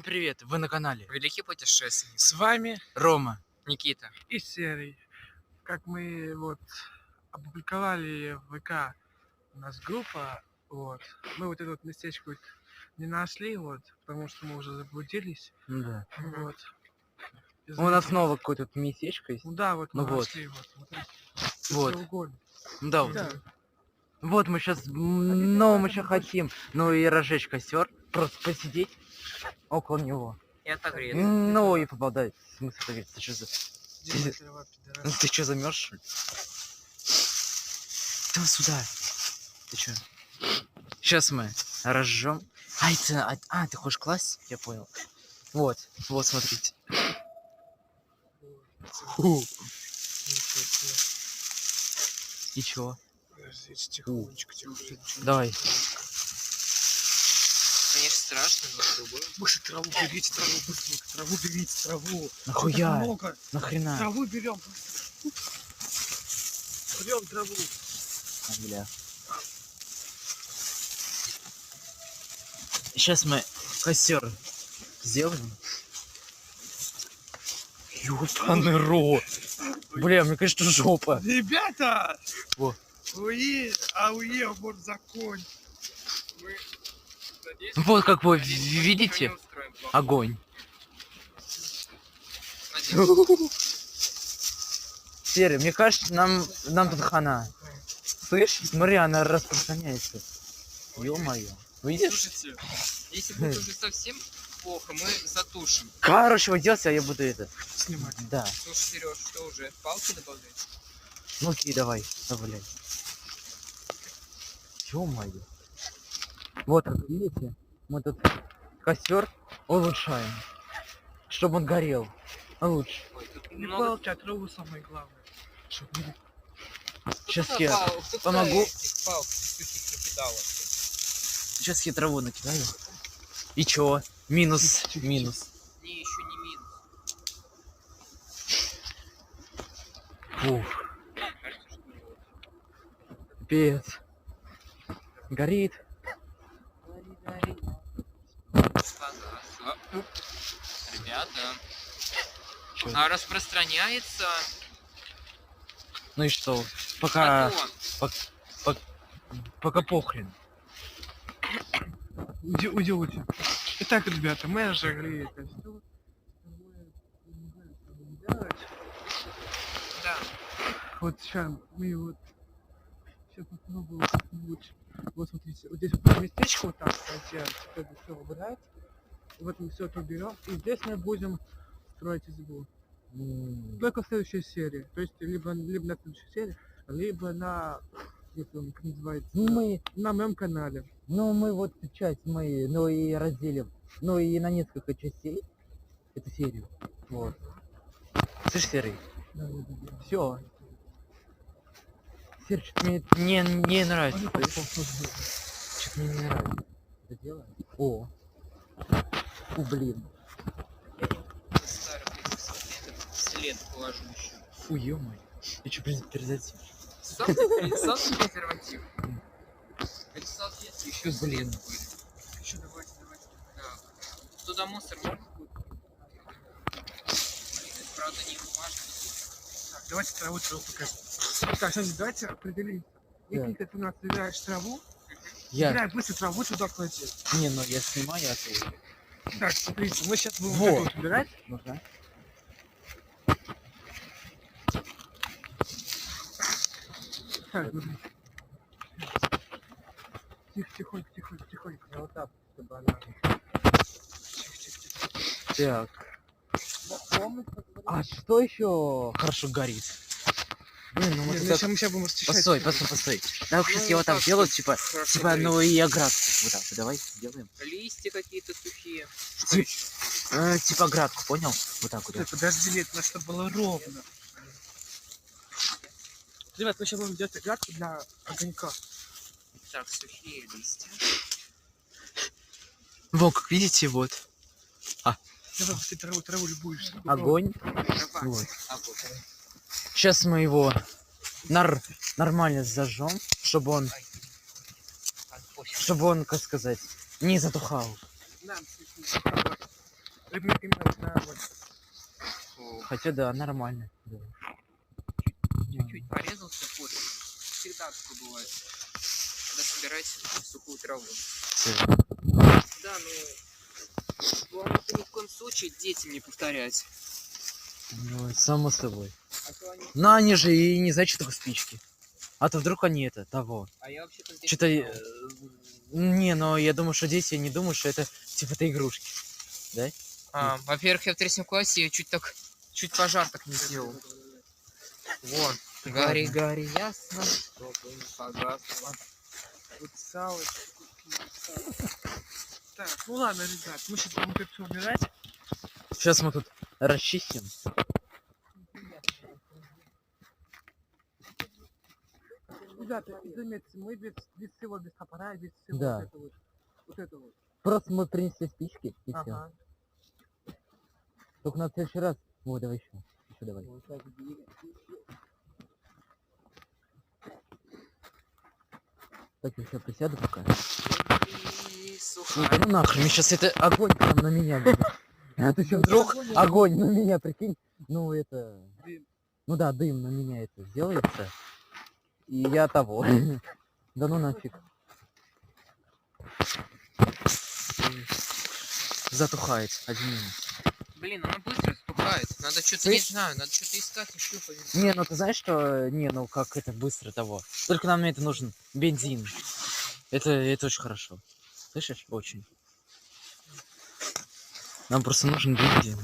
Привет, вы на канале Великий путешественник. С вами Рома. Никита. и серий. Как мы вот опубликовали в ВК, у нас группа, вот. Мы вот это вот местечко не нашли, вот, потому что мы уже заблудились. Да. Вот. У нас снова какое-то местечко есть. Ну да, вот мы Ну вот. нашли, вот. Вот. Треугольник. Да, Да. вот мы сейчас, но мы сейчас хотим, ну и разжечь костер, просто посидеть около него. И отогреться. Ну и поболтать. Смысл отогреться? Ты что за... Дима, трава, пидорас. Ты что, замерз, что ли? Давай сюда. Ты что? Сейчас мы разжжем. Ты хочешь класть? Я понял. Вот, смотрите. Фу. И чё? Подождите, тихонечко. Давай. Конечно, страшно, но другое. Быстро траву берите, быстренько. Траву берите, траву. Нахуя? Так много. Нахрена? Траву берем. Берем траву. Бля. Сейчас мы костер сделаем. Ёбаный рот. Бля, мне кажется, жопа. Ребята! Во. Ауе, вот закон. Мы, надеюсь, Вот как вы ничего видите, не устроим плохо. огонь. Надеюсь. Серый, мне кажется, нам тут хана. Слышь, смотри, она распространяется. Ё-моё. Видишь? Слушайте, если будет уже совсем плохо, мы затушим. Короче, вот делайте, а я буду это. Снимать. Да. Слушай, Сереж, что уже? Палки добавлять? Ну окей, давай, добавляй. Ё-моё. Вот, как видите, мы тут костер улучшаем, чтобы он горел. Лучше. Ой, тут Не много... палки, а траву самое главное. Чтоб не... Сейчас Кто-то я кто-то помогу. этих палок сухих накидал. Сейчас я траву накидаю. И чё? Минус. Минус. Не, еще не минус. Фух. Кажется, что вот. Пипец. Горит. Ребята, Чё? а распространяется Ну и что? Пока батон. пока похрен. Уйдете. Итак, ребята, мы ожгли костер. Да. Вот сейчас мы вот сейчас попробуем как-нибудь. Вот смотрите, вот здесь вот местечко вот так сделать, это все убрать. И вот мы все это уберем. И здесь мы будем строить избу. Только в следующей серии. То есть либо на следующей серии, либо на, как называется, на моем канале. Ну мы вот часть мы, ну и разделим. Ну и на несколько частей эту серию. Вот. Слышь, Серый? Все. Серый, что-то мне не нравится. Что-то мне не нравится. Это дело? О, блин. Старый след положу еще. Фу, ё-моё. Ты что, презерватив? Салфетки презерватив. Это салфетки еще Еще, блин. были. Еще давайте. Да. Туда мусор можно будет? Блин, это правда не бумажный. Так, давайте траву покажем. Так, сейчас давайте определим. Если ты у нас собираешь траву, собирай быстро траву сюда клади. Не, ну я снимаю, а ты... Так, смотрите, мы сейчас будем Вот. вот это вот убирать. Ну-ка. Так, смотрите. Тихонько. Вот так, чтобы она... Так. А что еще хорошо горит? Блин, ну мы Нет, туда... мы сейчас будем расчищать. Постой. Да, кстати, я вот так так делаю, вот типа, хорошо ну горит. и оградку. Вот так, давай сделаем. Листья какие-то сухие. Типа оградку, понял? Вот так вот. Стой, подожди, нет, у нас чтобы было ровно. Ребят, мы сейчас будем делать оградку для огонька. Так, сухие листья. Во, как видите, вот. Давай ты траву любую. Огонь. Трава. Вот. Огонь. Сейчас мы его нормально зажжем, чтобы он, как сказать, не затухал. Нам сухие. Именно вот на вот. О, Хотя да, нормально. Да. чуть-чуть порезался под. Всегда такое бывает. Когда собираете сухую траву. Всё. Да, ну... Главное, это ни в коем случае детям не повторять. Ну, само собой. А то они... Но они же и не знают, что такое спички. А то вдруг они это, того. А я вообще-то здесь... Что-то... не знал. Не, но я думаю, что дети не думают, что это типа это игрушки. Да? Во-первых, я в 3 классе чуть пожар так не сделал. Вон, гори, Ладно. гори, ясно, чтобы не погасло. Вот сало. Так, ну ладно, ребят, мы сейчас будем это все убирать. Сейчас мы тут расчистим. Ребята, заметьте, мы без всего, без топора, без всего Да. вот этого вот. Вот это вот. Просто мы принесли спички и все. Ага. Только на следующий раз. О, давай еще. Еще давай. Так, я сейчас присяду пока. И Ну, сухая. да ну нахрен, мне сейчас это огонь прям на меня будет. А то еще вдруг Огонь, огонь на меня, прикинь. Ну это... Дым. Ну да, дым на меня это сделается. И я того. Да ну нафиг. Затухает один минус. Блин, она быстро затухает. Надо что-то, не знаю, надо что-то искать и шлюпать. Не, ну ты знаешь, что... Не, ну как это быстро того. Только нам это нужен бензин. Это очень хорошо. Слышишь? Очень. Нам просто нужен бензин.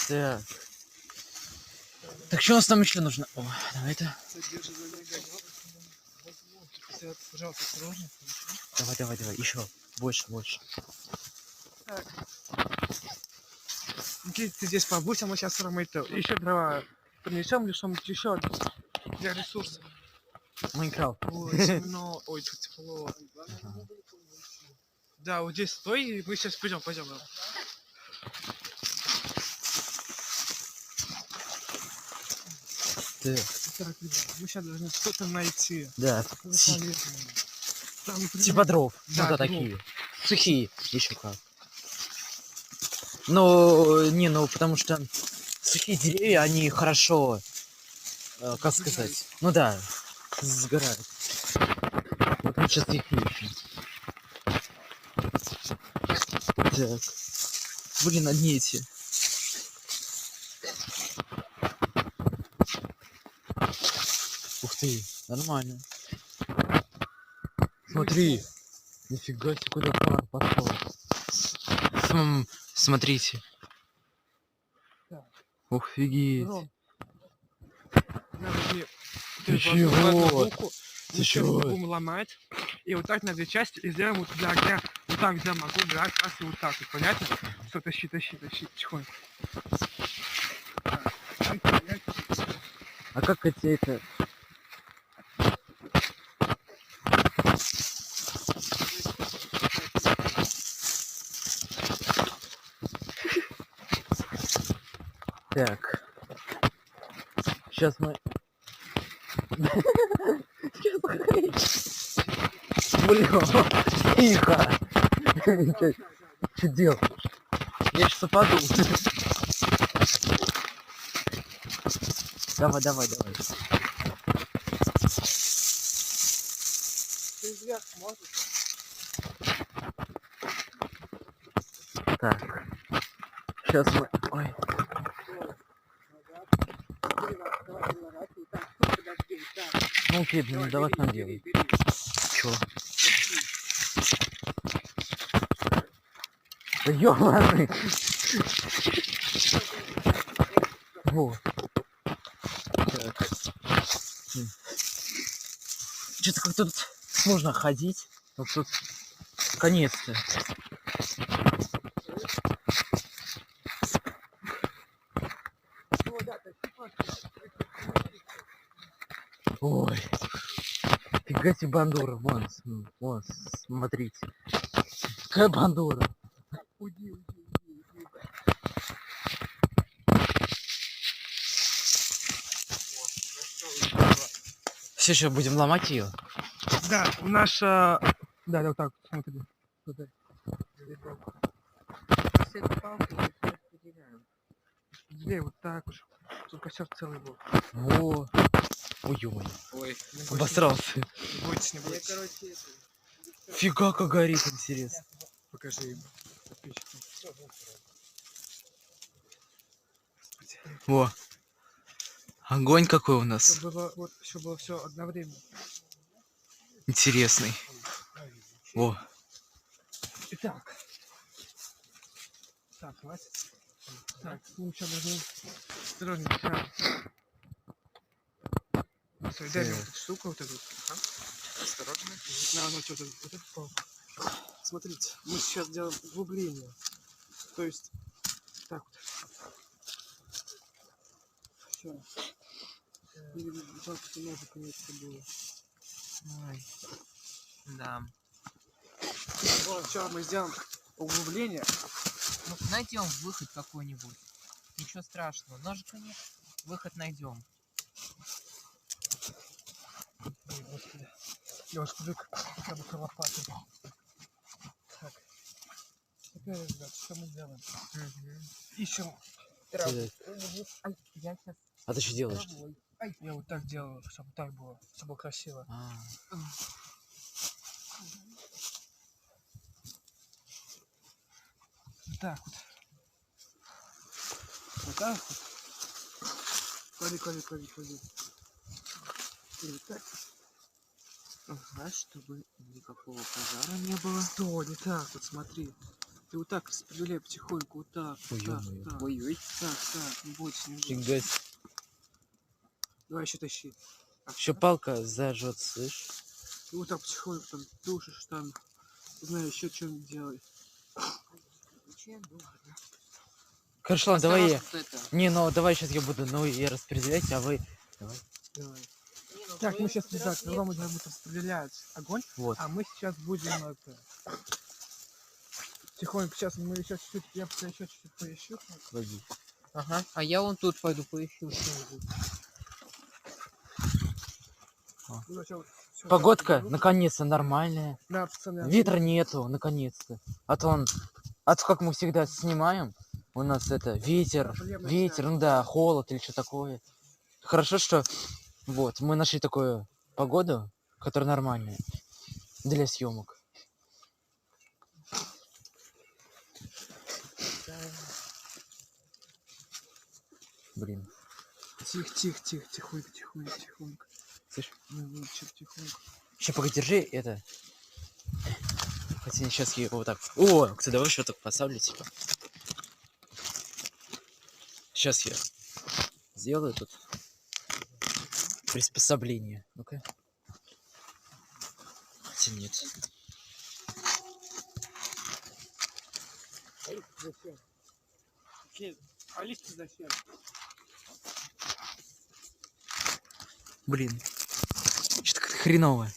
Так. Так что у нас там еще нужно? О, давай это. Пожалуйста, осторожно. Давай. Еще. Больше. Так. Никита, ты здесь побудь, а мы сейчас это еще дрова принесем, лишь еще для ресурсов. Майнкрафт. Ой, темно, ой, тут тепло. Ага. Да, вот здесь стой, и мы сейчас пойдем. Так, Так, ребят, мы сейчас должны что-то найти. да. Полезное. Там, например, Типа дров. Да, Ну да, дров. такие. Сухие. Еще как. Ну, не, ну потому что сухие деревья, они хорошо, как сказать, ну да, сгорают. Вот мы сейчас их ищем. Так. Блин, одни эти. Ух ты, нормально. Смотри. Нифига себе, куда пар пошел. Смотрите. Так. Ух, офигеть. Ром, на, возьми. Ты возьми чего? одну булку, Ты мы сейчас чего? будем ломать. И вот так на две части и сделаем вот для огня. Вот так я могу брать раз и вот так. Вот, понятно? Все, тащи, тихонько. Так. А как эти это... Так. Сейчас мы... Блин, тихо. Что делаешь? Я сейчас упаду. Давай. Ты вверх можешь? Так. Сейчас мы... Ой. Ну окей, блин, давай сам делай. Чё? Да ёбаный! Вот. Так. Что-то как-то тут сложно ходить. Вот тут конец-то. Ой. Фига себе бандура. Вон, смотрите. Какая бандура. Уйди. Все, сейчас будем ломать ее. Да, наша... Да, вот так, смотри. Вот так. если это палка, то всё распределяем. Где вот так уж. Тут костер целый был. Во. Ой, ё-моё. Ой, Обосрался. Не бойтесь, не я, бойтесь. короче, это... Фига, как горит, интересно. Покажи им. Подписчикам. Во. Огонь какой у нас. Все было все одновременно. Интересный. Во. Итак. Так, хватит. Так, мы сейчас должны осторожнее. Все, дай мне вот эту штуку, вот эту. Ага. Осторожно. На, ну что-то, вот эту палку. Смотрите, мы сейчас делаем углубление. То есть, так вот. Все. Жалко, что ножик нет с собой. Ой. Да. Вот, сейчас мы сделаем углубление. Ну, найдем выход какой-нибудь. Ничего страшного. Ножика нет. Выход найдем. Ой, господи. Лёшка, дай хотя бы лопаты. Так. Теперь, ребят, что мы делаем? Ищем траву. Ай, я сейчас А ты что делаешь? травой. Я вот так делаю, чтобы так было, чтобы было красиво. Вот так вот. Вот так вот. Клади. И вот так. Ага, чтобы никакого пожара не было. Что, не так, вот смотри. Ты вот так распределяй потихоньку, вот так, Ой, вот так, ё-моё. так. Ой-ой. Так, не бойся, не бойся. Фига. Давай еще тащи. Еще палка зажжет, слышь? И вот так потихоньку там душишь, там, не знаю, еще что-нибудь делай. Хорошо, ладно, давай я. Вот это. Не, ну давай сейчас я буду, ну и распределять, а вы. Давай. Давай. Не, ну, Так, мы сейчас второй так, раз сначала мы будем распределять огонь, Вот. а мы сейчас будем это. Тихонько, сейчас мы еще чуть-чуть, я пока еще чуть-чуть поищу. Лови. Ага, а я вон тут пойду поищу что-нибудь. Ну, всё, Погодка, так, наконец-то, нормальная. да, пацаны, Ветра нету, наконец-то. А то он. А то как мы всегда снимаем, у нас это ветер, ну да, холод или что такое. Хорошо, что вот мы нашли такую погоду, которая нормальная для съемок. Блин, тихонько. слышь, Ну, тихонько. еще пока держи это. Хотя сейчас я его вот так. О, кстати, давай еще так поставлю типа. Сейчас я сделаю тут приспособление. Ну-ка. Хотя нет. Зачем? А листья зачем? Блин. Что-то как-то хреново.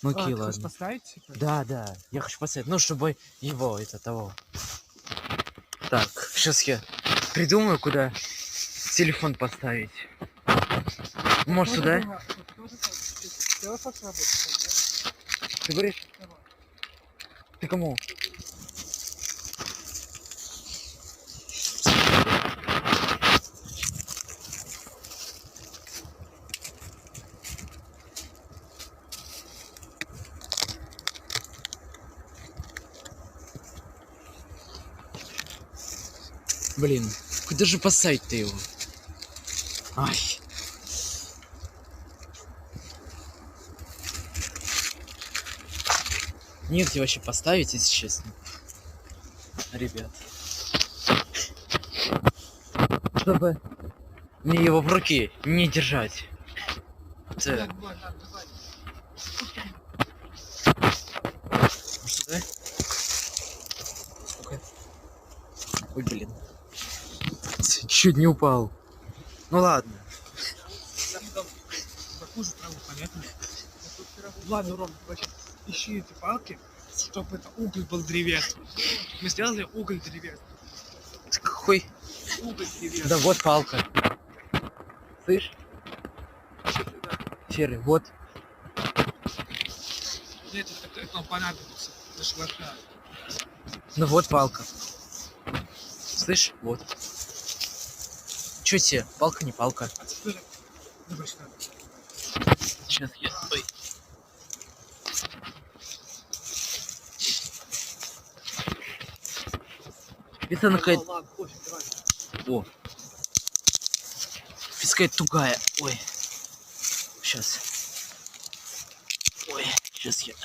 Ну окей, ты хочешь ладно. поставить, типа? Да, я хочу поставить. Ну, чтобы его, это того. Так, сейчас я придумаю, куда телефон поставить. Может, сюда? Телефон сработает, Ты говоришь? да? Давай. Ты кому? Блин, куда же поставить-то его? Ай. Негде вообще поставить, если честно. Ребят. Чтобы мне его в руки не держать. Так. Давай. Может, да? Ну-ка. Ой, блин. Чуть не упал. Ну ладно. Хуже траву, понятно? Ладно, Ром, значит, ищи эти палки, чтобы это уголь был древесный. Мы сделали уголь древесный. Какой? Уголь древесный. Да вот палка. Слышь? Серый, вот. Нет, это нам понадобится. Это шварка. Ну вот палка. слышь? Вот. Чё тебе? Палка не палка. А теперь... Давай сюда. Сейчас я... Ой. Это какая-то... Ладно, пофиг, давай. О. Пескай тугая. Ой. Сейчас. Ой, сейчас я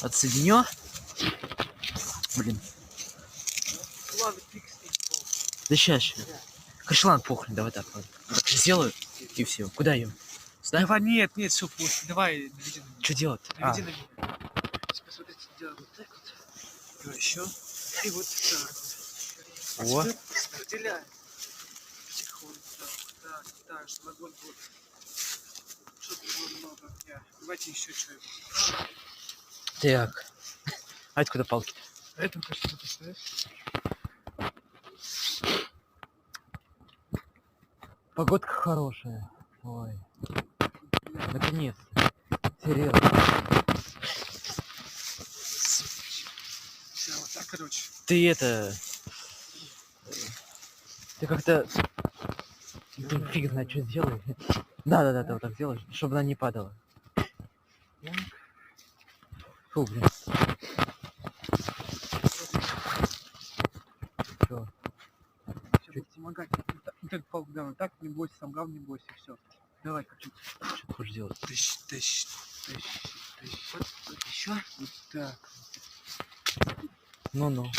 отсоединю. Блин. Ладно, фиг с ним. Да сейчас. Короче, ладно, похрен, давай так. Ладно. Так сделаю. И все. Куда ее? Сюда? Давай, нет, все, пофиг. Давай, наведи на меня. Что делать? Наведи на меня. Сейчас посмотрите, делаем вот так вот. Давай еще. И вот так вот. О. Разделяем. Потихоньку. Так, чтобы огонь был. Чтобы было много огня. Давайте еще что-нибудь. Так. А это куда палки? А это, кажется, поставишь. Погодка хорошая. Ой. Наконец-то. Серьезно. Все, вот так, короче. Ты это... Ты как-то... Ты фиг знает, что сделай. Да, ты вот так сделаешь, чтобы она не падала. Фу, блин. Всё. Сейчас буду помогать. Вот этот палку давай так, не бойся, сам главное не бойся, все. Давай, качать. Что ты хочешь делать? Тыщ. Вот еще. Вот так. Ну-ну.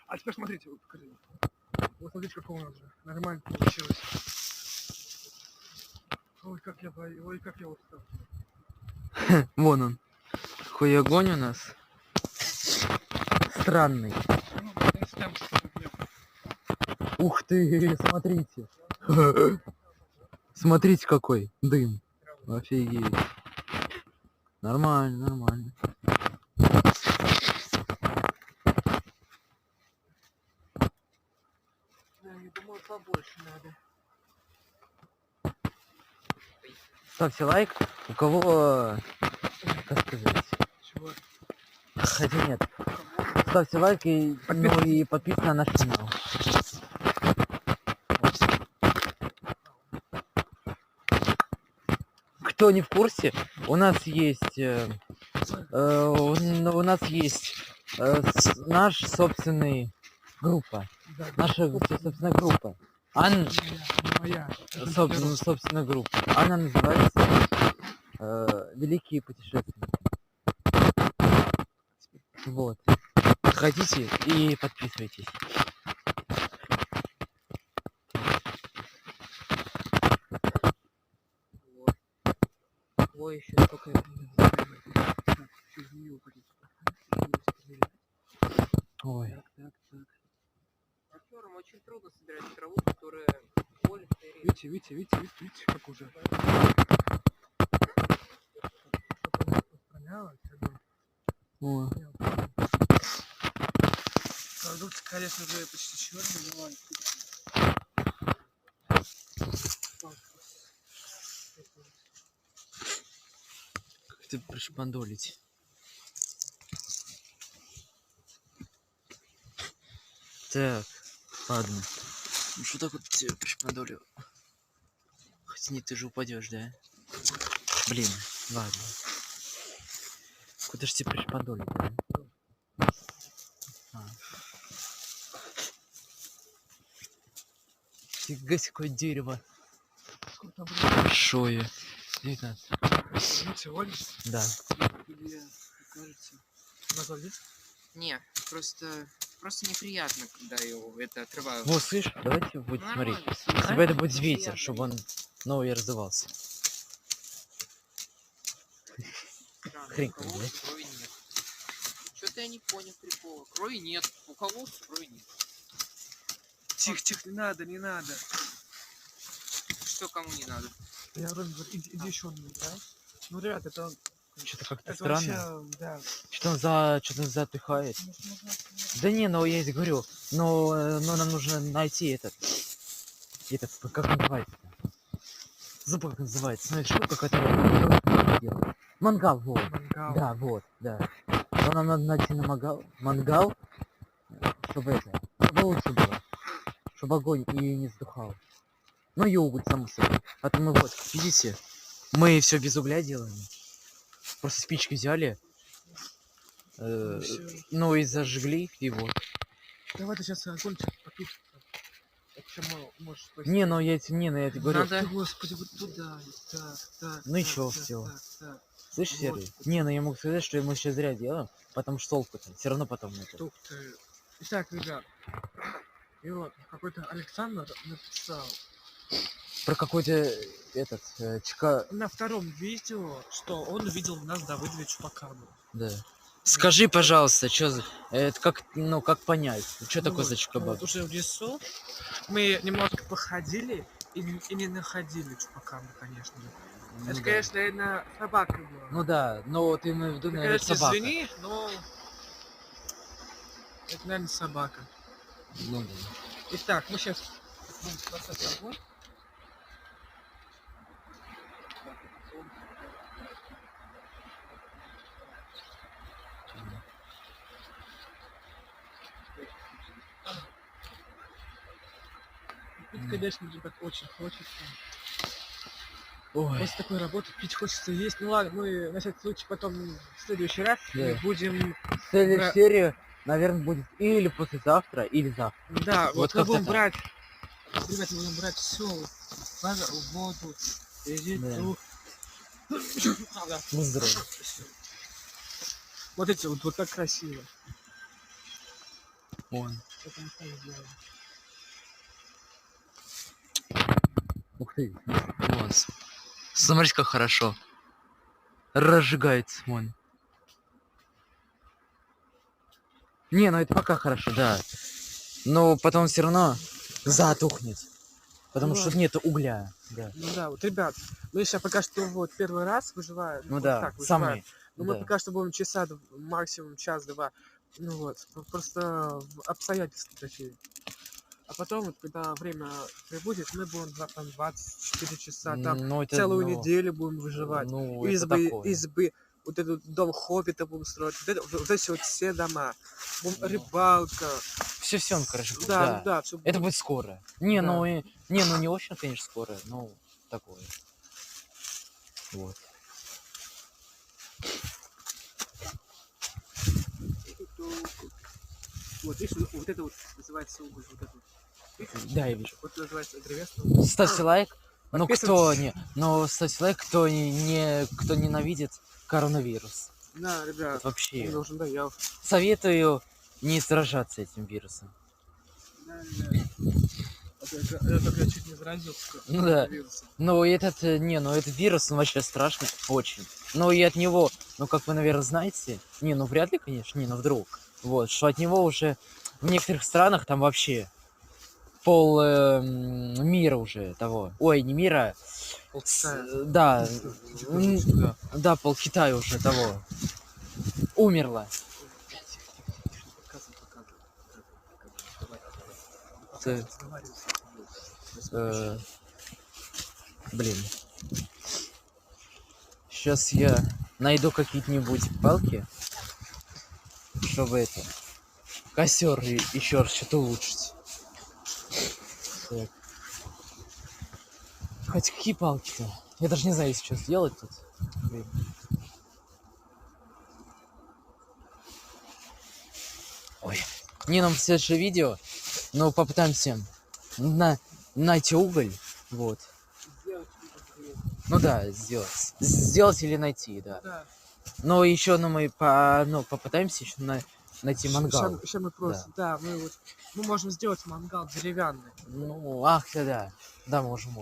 А теперь смотрите, вот покажи. Вот смотрите, какого у нас же. Нормально получилось. Ой, как я боюсь, ой, как я устал. Вон он. Какой огонь у нас. Странный. Ну, мы ставим что-то огня. Ух ты, смотрите. Смотрите, какой дым. Офигеть. Нормально. Да, я думаю, побольше надо. Ставьте лайк, у кого, как сказать, Чего? хотя нет. Ставьте лайк и, ну, и подписывайтесь на наш канал. Кто не в курсе, у нас есть, у нас есть наш собственный группа. Да, Наша собственная группа. моя. Собственная группа. Она называется Великие путешественники. Вот. Хотите и подписывайтесь. Вот. Ой, еще сколько я Ой. Так. Актерам очень трудно собирать траву, которая поле стоит. Видите, как уже. О. Продукт, конечно же, почти черный, но ладно. Как ты пришпандолить? Так, ладно. Ну что так вот тебе пришпандолю? Хотя нет, ты же упадешь, да? Блин, ладно. Куда ж тебе пришпандолить, да? Фига себе, какое дерево. Сколько там было? Большое. 19. Ну, всего лишь. Да. Или, кажется, назвали? Не, просто неприятно, когда его это отрывают. Вот, слышь, давайте будет Ну, смотреть. нормально, Если бы это будет неприятно. ветер, чтобы он новый раздавался. Странно, Хрень у кого какая, да? крови нет. Что-то я не понял прикола. Крови нет. У кого крови нет? Тихо, не надо. Что кому не надо? Я вроде бы, иди еще одну, да? Ну, ребят, это Что-то как-то это странно. вообще, да. Что-то он затыхает. Да не, ну я и говорю, но нам нужно найти этот, как называется? Забыл, как называется. Ну, это штука, которая делает. Мангал, вот. Мангал. Да, вот, да. Но нам надо найти на мангал, чтобы это, чтобы лучше было. Чтобы огонь и не сдухал. Ну и уголь, само собой. А то мы вот, видите, мы все без угля делаем. Просто спички взяли, ну и зажгли, и вот. Давай ты сейчас огончик потушим. Можешь Не, ну я тебе говорю. Надо- Господи, вот туда. Так. Ну и чё, всё. Слышь, Вот. Серый? Не, ну я могу сказать, что мы сейчас зря делаем, потому что толку-то. Все равно потом это. Тух ты. Итак, ребят. И вот, какой-то Александр написал Про какой-то этот ЧК. на втором видео, что он увидел нас Давыдович Чупакабру. Да. Скажи, пожалуйста, что за. Это как, ну, как понять? Что Ну такое вот, за ЧКБ? уже в лесу мы немножко походили и не находили Чупакабру, конечно. Ну Это, да. конечно, наверное, собака была. Ну да, но ты имеешь в виду, Ты, наверное, конечно, собака. извини, но это, наверное, собака. Ну да. Итак, мы сейчас будем спасать огонь. Пить, конечно же, так очень хочется. Ой. После такой работы пить хочется есть. Ну ладно, мы на всякий случай потом в следующий раз Да. будем... Следующая серия, наверное, будет или послезавтра, или завтра. Да, Вот вот мы как-то будем так. брать... Ребята, мы будем брать все. Воду, еду. Да. Ну здорово. Вот эти вот так красиво. Вон. Это мы сами сделаем. Ух ты. Вон. Смотрите, как хорошо. Разжигается, вон. Не, ну это пока хорошо, да. Но потом все равно затухнет. Потому Ну что ладно. нет угля. Да. Ну да, вот, ребят, мы сейчас пока что вот первый раз выживаем. Ну вот да, так выживаем. самый. Но мы Да. пока что будем часа, максимум час-два. Ну вот, просто обстоятельства такие. А потом, вот, когда время прибудет, мы будем там 24 часа, там Ну, это, целую ну, неделю будем выживать. Ну, это избы, такое. избы, вот этот дом хоббита будем строить, вот эти вот все дома. Будем Ну. рыбалка. Все, короче, будет, Да, да. ну да, все Это будет скоро. Не, Да. ну и. Не, ну не очень, конечно, скоро, но такое. Вот. Вот, видишь, вот это вот называется уголь, вот это вот. Да, я вижу. Вот называется древесный уголь. Ставьте лайк. Ну кто Подписывайтесь. не. Ну ставьте лайк, кто кто ненавидит коронавирус. Да, ребят, Вот вообще. мне уже надоел. Советую не сражаться этим вирусом. Да. Я чуть не заразился. Ну да. Вирусом. Ну этот, ну этот вирус, он вообще страшный, очень. Ну и от него, ну как вы, наверное, знаете, ну вряд ли, конечно, ну вдруг. Вот, что от него уже в некоторых странах там вообще пол мира уже того. Ой, не мира. Да, да, пол Китая уже того. Умерла. Блин. Сейчас я найду какие-нибудь палки, чтобы это костер еще раз что-то улучшить. Так. Хоть какие палки-то? Я даже не знаю, если что сделать тут. Блин. Ой. Не, нам в следующее видео, но попытаемся найти уголь. Вот. Ну да, сделать. Сделать или найти, да. Да. Но еще, мы попытаемся еще найти мангал. Сейчас мы просто, да, мы можем сделать мангал деревянный. Ну, ах, да. Да, можем.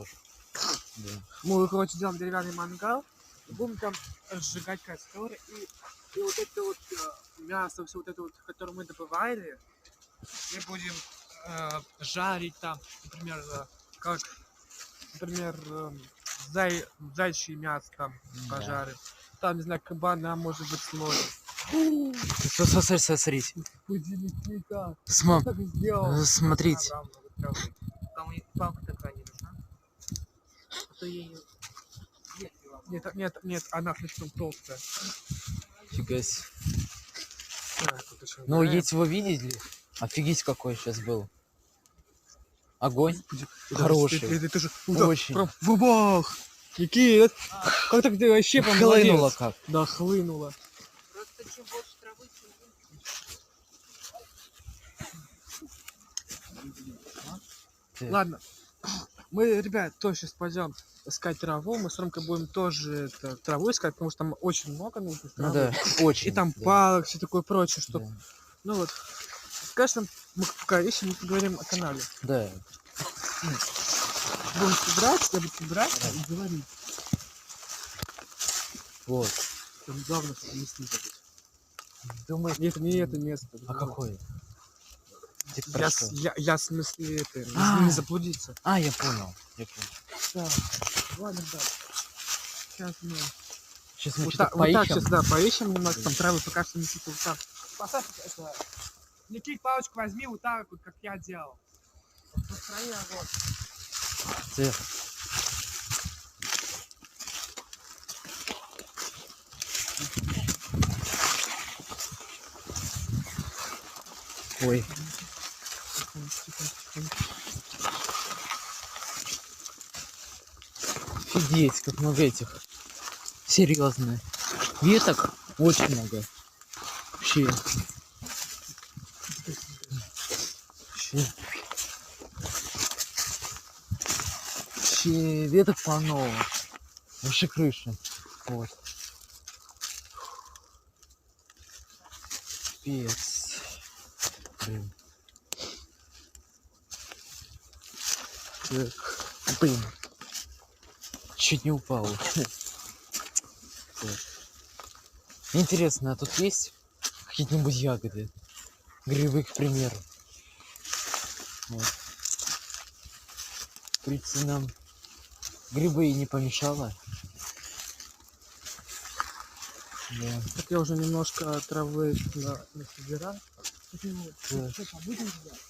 Да. Мы, короче, делаем деревянный мангал, и будем там сжигать костер, и вот это вот мясо, все вот это вот, которое мы добывали, мы будем жарить там, например, зайчье мясо там Да. пожарим. Там, не знаю, кабана, может быть, сложим. Смотрите. Пудинки там. Сма- Так и сделал. Смотрите. Там и палка такая не нужна. А то я ее... Нет, она слишком толстая. Фига себе. Так, вот еще Ну, убираем. если вы видели, офигеть какой сейчас был. Огонь. Господи, Хороший. Это же Очень. прям бабах. Какие, как так ты вообще прям Хлынуло молодец. как. Да, хлынуло. Просто чем больше травы, тем Так. Ладно, мы, ребят, тоже сейчас пойдем искать траву. Мы с Ромкой будем тоже траву искать, потому что там очень много нужно Ну травы. да, очень. И там да, палок, все такое прочее, что... да. Ну вот, скажем, мы пока ищем, мы поговорим о канале. Да. Будем собирать, я буду собирать и говорить. Вот. Там главное, чтобы не снизить. Думаю, Это не это место. а какое? Ты про Я, что? я в смысле это, А. не заблудиться. А, я понял. Я понял. Так, ладно, да. Сейчас мы... Сейчас мы Вот что-то так, вот так поищем. сейчас, да, поищем немного, там травы пока что Никита вот так. Поставь это... Никит, палочку возьми вот так вот, как я делал. Пострани огонь. Так. Ой, офигеть, как много этих. Серьезно. Веток очень много. Вообще. Вообще. Вообще веток полно. Вообще крыша. Вот. Пец. Блин. Так. Блин. Чуть не упал. Так. Интересно, а тут есть какие-нибудь ягоды? Грибы, к примеру. Вот. В принципе, нам грибы и не помешало. Да. Так я уже немножко травы насобирал. Так. Что, побудем здесь?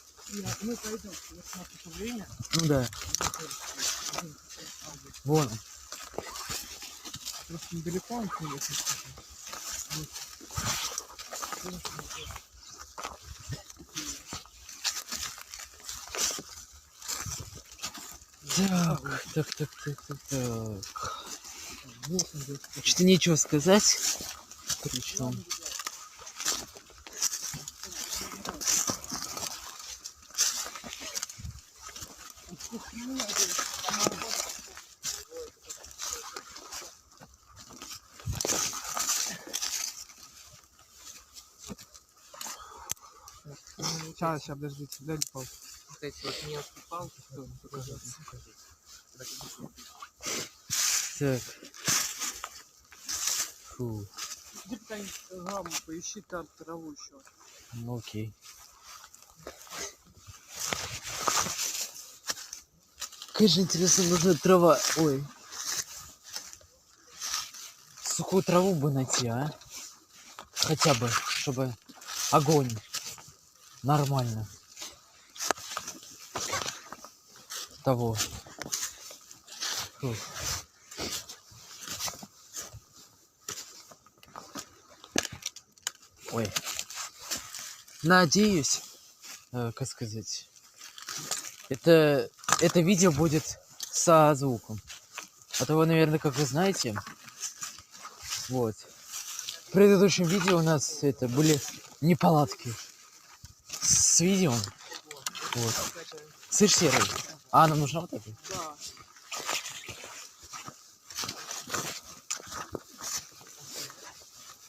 Мы пойдем, если у нас еще время. Ну да. Вон. он. Просто недалеко он, если что. Так. Что-то нечего сказать. Причем. Сейчас, подождите, дай паузу. вот эти вот мелкие палки, что покажется. Так. Фу. Иди пока поищи там траву еще. Ну окей. Конечно, интересно, нужна трава. Ой. Сухую траву бы найти, а? Хотя бы, чтобы огонь. Нормально. Того. Фу. Ой. Надеюсь, как сказать, это видео будет со звуком. А то вы, наверное, как вы знаете, вот. В предыдущем видео у нас это были неполадки с видео. Вот. Слышь, серый. А, нам нужна вот эта? Да.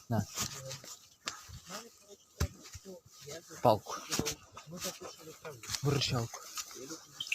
На. Палку. Выручалку.